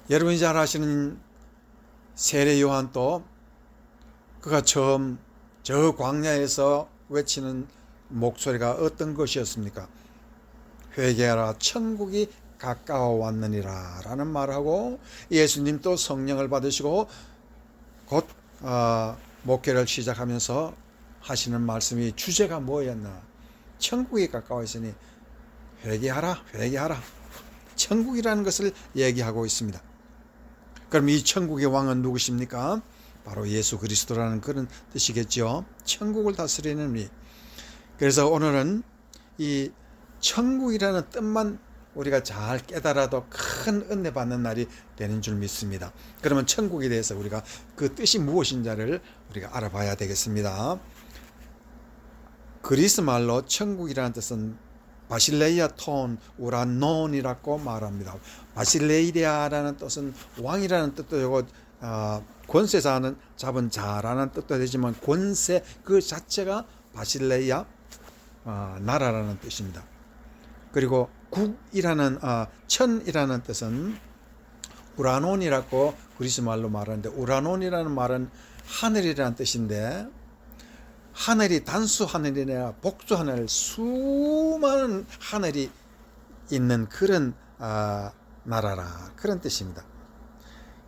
여러분이 잘 아시는 세례 요한도 그가 처음 저 광야에서 외치는 목소리가 어떤 것이었습니까? 회개하라, 천국이 가까워 왔느니라 라는 말하고, 예수님도 성령을 받으시고 곧 목회를 시작하면서 하시는 말씀이, 주제가 뭐였나? 천국이 가까워 있으니 회개하라, 회개하라. 천국이라는 것을 얘기하고 있습니다. 그럼 이 천국의 왕은 누구십니까? 바로 예수 그리스도라는 그런 뜻이겠죠. 천국을 다스리는 이. 그래서 오늘은 이 천국이라는 뜻만 우리가 잘 깨달아도 큰 은혜 받는 날이 되는 줄 믿습니다. 그러면 천국에 대해서 우리가 그 뜻이 무엇인지를 우리가 알아봐야 되겠습니다. 그리스 말로 천국이라는 뜻은 바실레이아 톤 우라논이라고 말합니다. 바실레이아라는 뜻은 왕이라는 뜻도 되고 권세 잡은 자라는 뜻도 되지만, 권세 그 자체가 바실레이아 나라라는 뜻입니다. 그리고 국이라는 천이라는 뜻은 우라논이라고 그리스 말로 말하는데, 우라논이라는 말은 하늘이라는 뜻인데, 하늘이 단수 하늘이 아니라 복수 하늘, 수많은 하늘이 있는 그런 나라라, 그런 뜻입니다.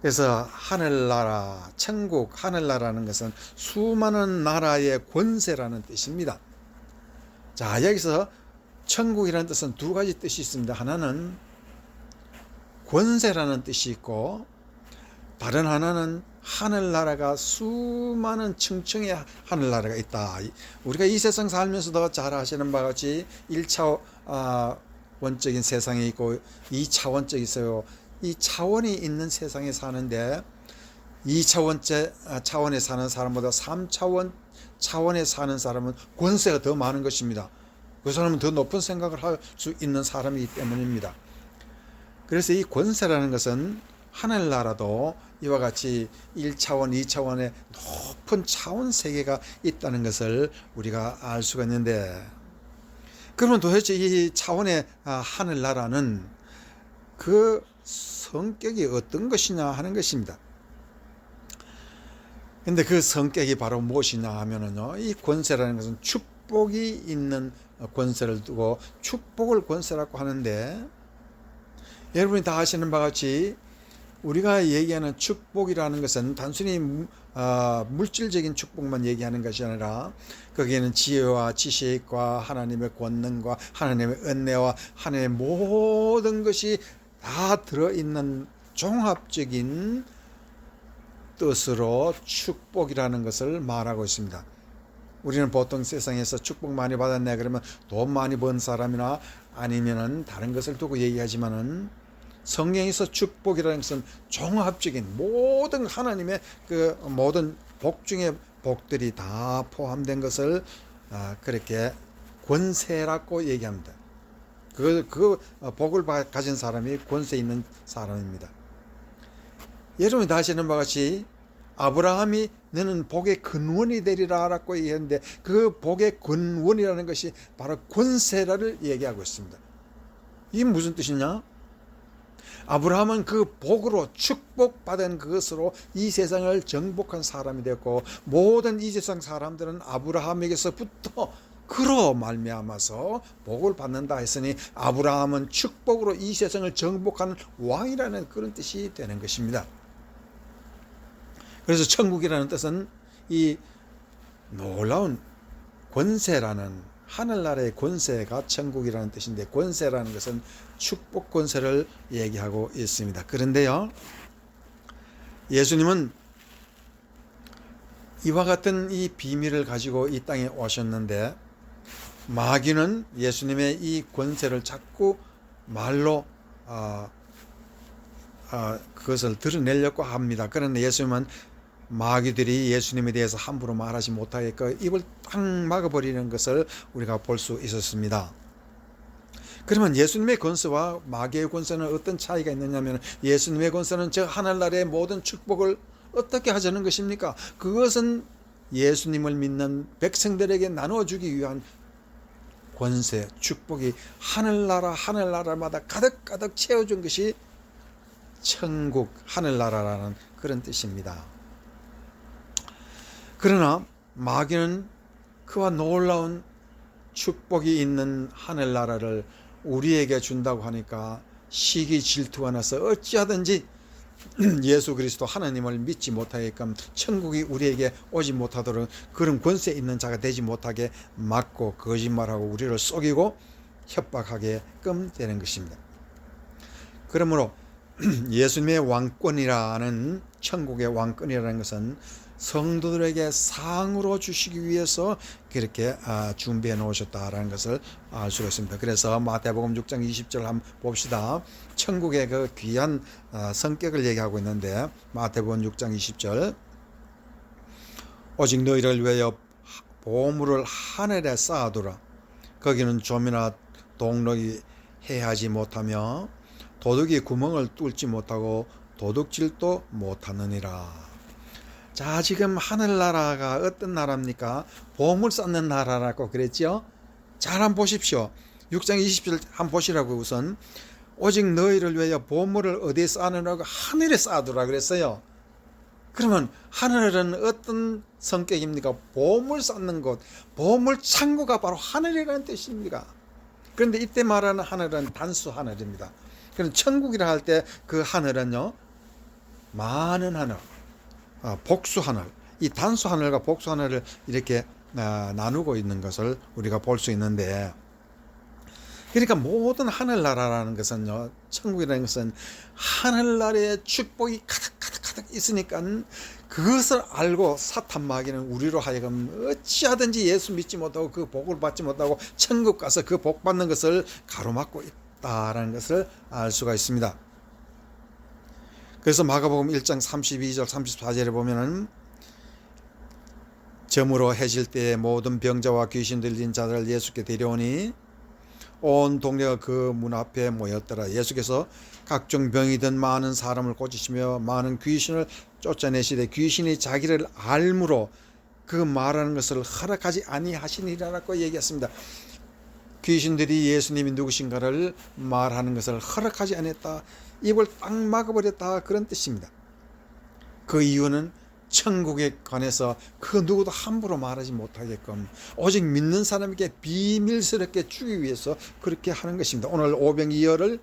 그래서 하늘나라, 천국, 하늘나라는 것은 수많은 나라의 권세라는 뜻입니다. 자, 여기서 천국이라는 뜻은 두 가지 뜻이 있습니다. 하나는 권세라는 뜻이 있고, 다른 하나는 하늘나라가 수많은 층층의 하늘나라가 있다. 우리가 이 세상 살면서도 잘 아시는 바와 같이 1차 원적인 세상이 있고 2차원적이 있어요. 이 차원이 있는 세상에 사는데, 2차원째 차원에 사는 사람보다 3차원 차원에 사는 사람은 권세가 더 많은 것입니다. 그 사람은 더 높은 생각을 할 수 있는 사람이기 때문입니다. 그래서 이 권세라는 것은 하늘나라도 이와 같이 1차원, 2차원의 높은 차원 세계가 있다는 것을 우리가 알 수가 있는데, 그러면 도대체 이 차원의 하늘나라는 그 성격이 어떤 것이냐 하는 것입니다. 근데 그 성격이 바로 무엇이냐 하면은요, 이 권세라는 것은 축복이 있는 권세를 두고 축복을 권세라고 하는데, 여러분이 다 아시는 바와 같이 우리가 얘기하는 축복이라는 것은 단순히 물질적인 축복만 얘기하는 것이 아니라, 거기에는 지혜와 지식과 하나님의 권능과 하나님의 은혜와 하나님의 모든 것이 다 들어있는 종합적인 뜻으로 축복이라는 것을 말하고 있습니다. 우리는 보통 세상에서 축복 많이 받았네 그러면 돈 많이 번 사람이나 아니면은 다른 것을 두고 얘기하지만은, 성경에서 축복이라는 것은 종합적인 모든 하나님의 그 모든 복 중에 복들이 다 포함된 것을 그렇게 권세라고 얘기합니다. 그 복을 가진 사람이 권세 있는 사람입니다. 여러분이 다 아시는 바와 같이 아브라함이 너는 복의 근원이 되리라 라고 얘기했는데, 그 복의 근원이라는 것이 바로 권세라를 얘기하고 있습니다. 이게 무슨 뜻이냐? 아브라함은 그 복으로 축복받은 그것으로 이 세상을 정복한 사람이 되었고, 모든 이 세상 사람들은 아브라함에게서부터 그로 말미암아서 복을 받는다 했으니, 아브라함은 축복으로 이 세상을 정복하는 왕이라는 그런 뜻이 되는 것입니다. 그래서 천국이라는 뜻은 이 놀라운 권세라는, 하늘나라의 권세가 천국이라는 뜻인데, 권세라는 것은 축복 권세를 얘기하고 있습니다. 그런데요, 예수님은 이와 같은 이 비밀을 가지고 이 땅에 오셨는데, 마귀는 예수님의 이 권세를 자꾸 말로 그것을 드러내려고 합니다. 그런데 예수님은 마귀들이 예수님에 대해서 함부로 말하지 못하게끔 입을 딱 막아버리는 것을 우리가 볼 수 있었습니다. 그러면 예수님의 권세와 마귀의 권세는 어떤 차이가 있느냐면, 예수님의 권세는 저 하늘나라의 모든 축복을 어떻게 하자는 것입니까? 그것은 예수님을 믿는 백성들에게 나눠주기 위한 권세, 축복이 하늘나라마다 가득가득 채워준 것이 천국, 하늘나라라는 그런 뜻입니다. 그러나 마귀는 그와 놀라운 축복이 있는 하늘나라를 우리에게 준다고 하니까 시기 질투가 나서 어찌하든지 예수 그리스도 하나님을 믿지 못하게끔 천국이 우리에게 오지 못하도록 그런 권세 있는 자가 되지 못하게 막고 거짓말하고 우리를 속이고 협박하게끔 되는 것입니다. 그러므로 예수님의 왕권이라는, 천국의 왕권이라는 것은 성도들에게 상으로 주시기 위해서 그렇게 준비해 놓으셨다라는 것을 알 수가 있습니다. 그래서 마태복음 6장 20절 한번 봅시다. 천국의 그 귀한 성격을 얘기하고 있는데, 마태복음 6장 20절, 오직 너희를 위하여 보물을 하늘에 쌓아두라. 거기는 좀이나 동록이 해하지 못하며 도둑이 구멍을 뚫지 못하고 도둑질도 못하느니라. 자, 지금 하늘나라가 어떤 나라입니까? 보물 쌓는 나라라고 그랬죠? 잘 한번 보십시오. 6장 20절 한번 보시라고. 우선 오직 너희를 위하여 보물을 어디에 쌓느라고? 하늘에 쌓아두라 그랬어요. 그러면 하늘은 어떤 성격입니까? 보물 쌓는 곳, 보물 창고가 바로 하늘이라는 뜻입니다. 그런데 이때 말하는 하늘은 단수 하늘입니다. 그럼 천국이라 할 때 그 하늘은요, 많은 하늘, 복수 하늘, 이 단수 하늘과 복수 하늘을 이렇게 나누고 있는 것을 우리가 볼 수 있는데, 그러니까 모든 하늘나라라는 것은요, 천국이라는 것은 하늘나라의 축복이 가득 있으니까 그것을 알고 사탄 마귀는 우리로 하여금 어찌하든지 예수 믿지 못하고 그 복을 받지 못하고 천국 가서 그 복 받는 것을 가로막고 있다라는 것을 알 수가 있습니다. 그래서 마가복음 1장 32절 34절에 보면은 저물어 해질 때에 모든 병자와 귀신 들린 자들을 예수께 데려오니 온 동네가 그 문 앞에 모였더라. 예수께서 각종 병이든 많은 사람을 고치시며 많은 귀신을 쫓아내시되 귀신이 자기를 알므로 그 말하는 것을 허락하지 아니하시니라고 얘기했습니다. 귀신들이 예수님이 누구신가를 말하는 것을 허락하지 않았다, 입을 딱 막아버렸다, 그런 뜻입니다. 그 이유는 천국에 관해서 그 누구도 함부로 말하지 못하게끔 오직 믿는 사람에게 비밀스럽게 주기 위해서 그렇게 하는 것입니다. 오늘 오병이어를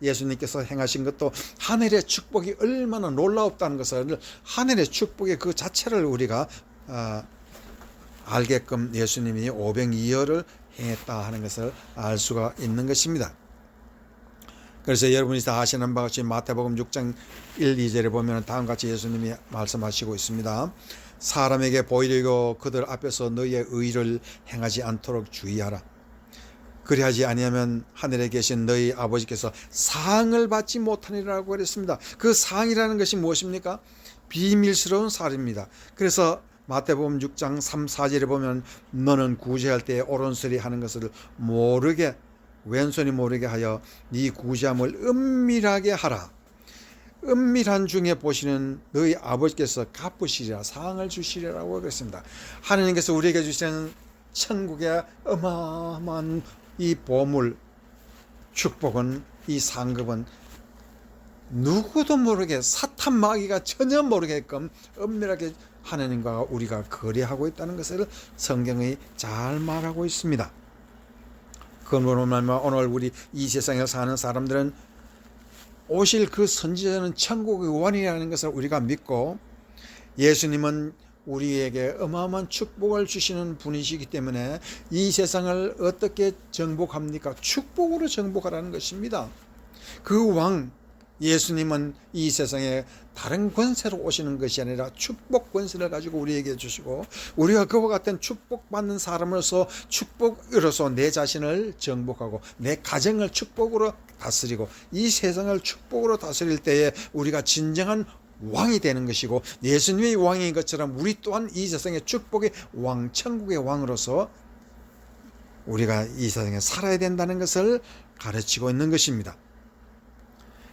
예수님께서 행하신 것도 하늘의 축복이 얼마나 놀라웠다는 것을, 하늘의 축복의 그 자체를 우리가 알게끔 예수님이 오병이어를 행했다 하는 것을 알 수가 있는 것입니다. 그래서 여러분이 다 아시는 바와 같이 마태복음 6장 1, 2절에 보면 다음과 같이 예수님이 말씀하시고 있습니다. 사람에게 보이려고 그들 앞에서 너희의 의를 행하지 않도록 주의하라. 그리하지 아니하면 하늘에 계신 너희 아버지께서 상을 받지 못하리라고 그랬습니다. 그 상이라는 것이 무엇입니까? 비밀스러운 살입니다. 그래서 마태복음 6장 3, 4절에 보면 너는 구제할 때 오른손이 하는 것을 모르게 왼손이 모르게 하여 네 구제함을 은밀하게 하라. 은밀한 중에 보시는 너희 아버지께서 갚으시리라, 상을 주시리라고 그랬습니다. 하나님께서 우리에게 주시는 천국의 어마어마한 이 보물, 축복은, 이 상급은 누구도 모르게, 사탄 마귀가 전혀 모르게끔 은밀하게 하나님과 우리가 거래하고 있다는 것을 성경이 잘 말하고 있습니다. 그러므로 오늘 우리 이 세상에 사는 사람들은 오실 그 선지자는 천국의 원이라는 것을 우리가 믿고, 예수님은 우리에게 어마어마한 축복을 주시는 분이시기 때문에 이 세상을 어떻게 정복합니까? 축복으로 정복하라는 것입니다. 그 왕 예수님은 이 세상에 다른 권세로 오시는 것이 아니라 축복 권세를 가지고 우리에게 주시고, 우리가 그와 같은 축복받는 사람으로서 축복으로서 내 자신을 정복하고 내 가정을 축복으로 다스리고 이 세상을 축복으로 다스릴 때에 우리가 진정한 왕이 되는 것이고, 예수님의 왕인 것처럼 우리 또한 이 세상의 축복의 왕, 천국의 왕으로서 우리가 이 세상에 살아야 된다는 것을 가르치고 있는 것입니다.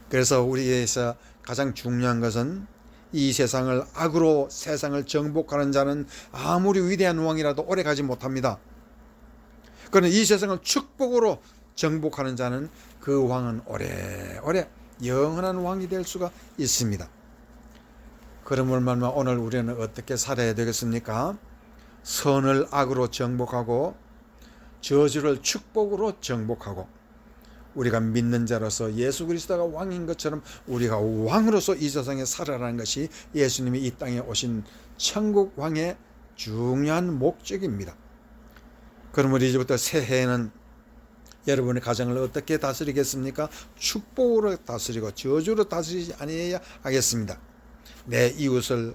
그래서 우리에게서 가장 중요한 것은 이 세상을 악으로 세상을 정복하는 자는 아무리 위대한 왕이라도 오래 가지 못합니다. 그러나 이 세상을 축복으로 정복하는 자는 그 왕은 오래오래 영원한 왕이 될 수가 있습니다. 그러므로 말미암아 오늘 우리는 어떻게 살아야 되겠습니까? 선을 악으로 정복하고 저주를 축복으로 정복하고 우리가 믿는 자로서 예수 그리스도가 왕인 것처럼 우리가 왕으로서 이 세상에 살아가는 것이 예수님이 이 땅에 오신 천국 왕의 중요한 목적입니다. 그러므로 이제부터 새해에는 여러분의 가정을 어떻게 다스리겠습니까? 축복으로 다스리고 저주로 다스리지 아니해야 하겠습니다. 내 이웃을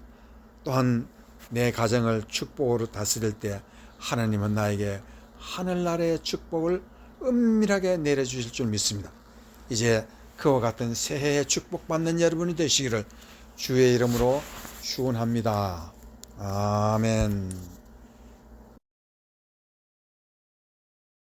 또한 내 가정을 축복으로 다스릴 때 하나님은 나에게 하늘나라의 축복을 은밀하게 내려주실 줄 믿습니다. 이제 그와 같은 새해의 축복받는 여러분이 되시기를 주의 이름으로 축원합니다. 아멘.